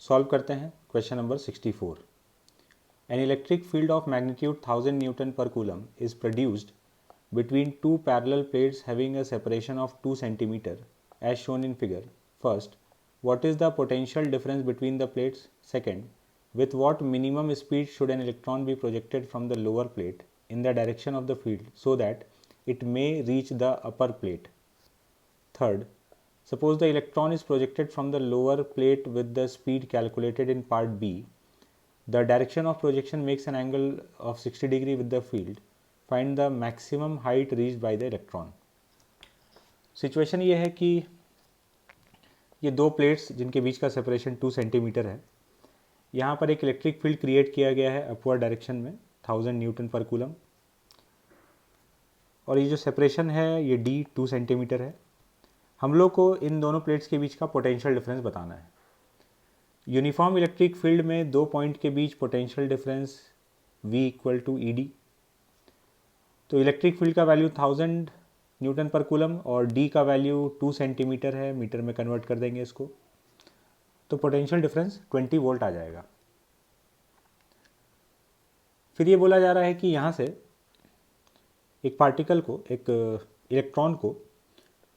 Solve करते हैं question number 64। An electric field of magnitude 1000 newton per coulomb is produced between two parallel plates having a separation of 2 cm as shown in figure. First, what is the potential difference between the plates? Second, with what minimum speed should an electron be projected from the lower plate in the direction of the field so that it may reach the upper plate? Third, suppose the electron is projected from the lower plate with the speed calculated in part B. The direction of projection makes an angle of 60 degree with the field. Find the maximum height reached by the electron. Situation ये है कि ये दो plates जिनके बीच का separation 2 centimetre है, यहाँ पर एक इलेक्ट्रिक फील्ड क्रिएट किया गया है अपवर्ड डायरेक्शन में 1000 न्यूटन पर कूलम, और ये जो सेपरेशन है ये d 2 सेंटीमीटर है। हम लोग को इन दोनों प्लेट्स के बीच का पोटेंशियल डिफरेंस बताना है। यूनिफॉर्म इलेक्ट्रिक फील्ड में दो पॉइंट के बीच पोटेंशियल डिफरेंस V = ED। तो इलेक्ट्रिक फील्ड का वैल्यू 1000 न्यूटन पर कूलम और D का वैल्यू 2 सेंटीमीटर है, मीटर में कन्वर्ट कर देंगे इसको, तो पोटेंशियल डिफरेंस 20 वोल्ट आ जाएगा। फिर ये बोला जा रहा है कि यहाँ से एक पार्टिकल को, एक इलेक्ट्रॉन को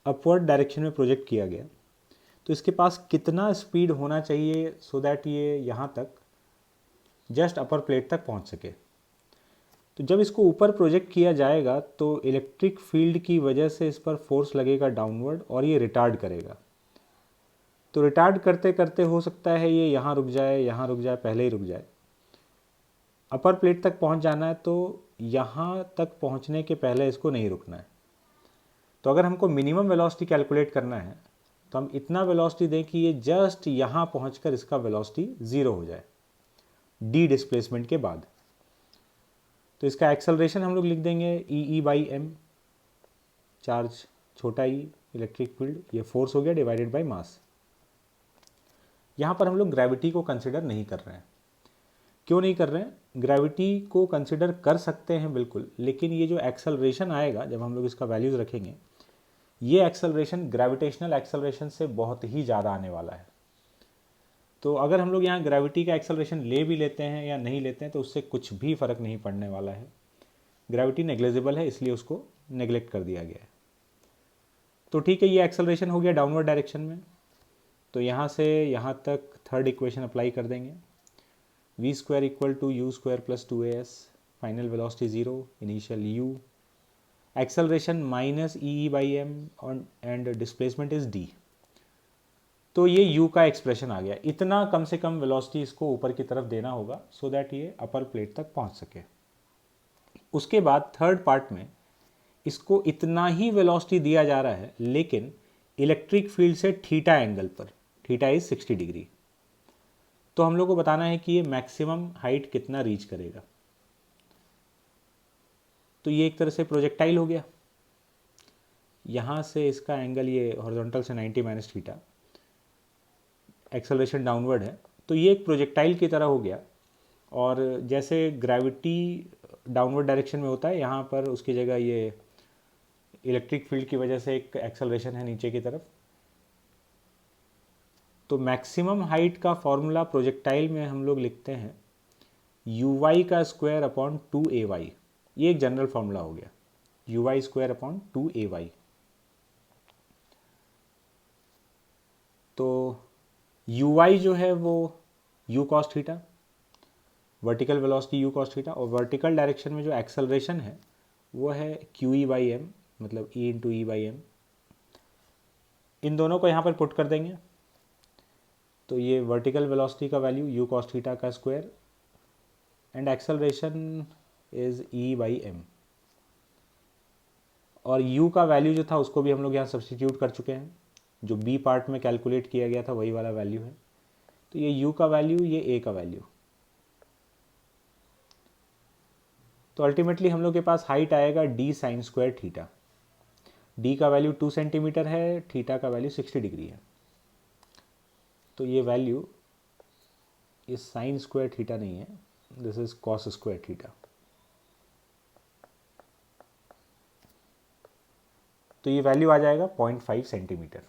अपवर्ड डायरेक्शन में प्रोजेक्ट किया गया, तो इसके पास कितना स्पीड होना चाहिए सो दैट ये यहाँ तक जस्ट अपर प्लेट तक पहुँच सके। तो जब इसको ऊपर प्रोजेक्ट किया जाएगा तो इलेक्ट्रिक फील्ड की वजह से इस पर फोर्स लगेगा डाउनवर्ड और ये रिटार्ड करेगा। तो रिटार्ड करते करते हो सकता है ये यहाँ रुक जाए, यहाँ रुक जाए, पहले ही रुक जाए। अपर प्लेट तक पहुँच जाना है तो यहाँ तक पहुँचने के पहले इसको नहीं रुकना है। तो अगर हमको मिनिमम वेलोसिटी कैलकुलेट करना है तो हम इतना वेलोसिटी दें कि ये जस्ट यहाँ पहुँचकर इसका वेलोसिटी 0 हो जाए डी डिस्प्लेसमेंट के बाद। तो इसका एक्सेलरेशन हम लोग लिख देंगे E/m, चार्ज छोटा ई, इलेक्ट्रिक फील्ड, ये फोर्स हो गया डिवाइडेड बाय मास। यहाँ पर हम लोग ग्रेविटी को कंसिडर नहीं कर रहे हैं। क्यों नहीं कर रहे हैं? ग्रेविटी को कंसिडर कर सकते हैं बिल्कुल, लेकिन ये जो एक्सेलरेशन आएगा जब हम लोग इसका वैल्यूज़ रखेंगे, ये एक्सेलरेशन ग्रेविटेशनल एक्सेलरेशन से बहुत ही ज़्यादा आने वाला है। तो अगर हम लोग यहाँ ग्रेविटी का एक्सेलरेशन ले भी लेते हैं या नहीं लेते हैं तो उससे कुछ भी फ़र्क नहीं पड़ने वाला है। ग्रेविटी नेग्लिजिबल है, इसलिए उसको नेग्लेक्ट कर दिया गया है। तो ठीक है, ये एक्सेलरेशन हो गया डाउनवर्ड डायरेक्शन में। तो यहाँ से यहाँ तक थर्ड इक्वेशन अप्लाई कर देंगे। v² = u² + 2as, final velocity 0, initial u, acceleration -E/m and displacement is d। तो ये u का एक्सप्रेशन आ गया। इतना कम से कम वेलोसिटी इसको ऊपर की तरफ देना होगा सो दैट ये अपर प्लेट तक पहुंच सके। उसके बाद थर्ड पार्ट में इसको इतना ही वेलोसिटी दिया जा रहा है, लेकिन इलेक्ट्रिक फील्ड से थीटा एंगल पर, थीटा इज 60 डिग्री। तो हम लोग को बताना है कि ये मैक्सिमम हाइट कितना रीच करेगा। तो ये एक तरह से प्रोजेक्टाइल हो गया। यहाँ से इसका एंगल ये हॉरिजॉन्टल से 90 - थीटा, एक्सेलरेशन डाउनवर्ड है, तो ये एक प्रोजेक्टाइल की तरह हो गया। और जैसे ग्रेविटी डाउनवर्ड डायरेक्शन में होता है, यहाँ पर उसकी जगह ये इलेक्ट्रिक फील्ड की वजह से एक एक्सेलरेशन है नीचे की तरफ। तो मैक्सिमम हाइट का फॉर्मूला प्रोजेक्टाइल में हम लोग लिखते हैं uy² / 2ay। ये एक जनरल फॉर्मूला हो गया, uy² / 2ay। तो uy जो है वो u cos theta, vertical velocity u cos theta, और वर्टिकल डायरेक्शन में जो एक्सेलरेशन है वो है qE/m, मतलब E × E/m। इन दोनों को यहाँ पर पुट कर देंगे तो ये वर्टिकल वेलोसिटी का वैल्यू u cos थीटा का square and acceleration is E/m। और u का वैल्यू जो था उसको भी हम लोग यहाँ सब्सटीट्यूट कर चुके हैं, जो b पार्ट में कैलकुलेट किया गया था वही वाला वैल्यू है। तो ये u का वैल्यू, ये a का वैल्यू। तो अल्टीमेटली हम लोग के पास हाइट आएगा d sin² थीटा। d का वैल्यू 2 सेंटीमीटर है, थीटा का वैल्यू 60 डिग्री है। तो ये वैल्यू, ये sin² थीटा नहीं है, दिस इज cos² थीटा। तो ये वैल्यू आ जाएगा 0.5 सेंटीमीटर।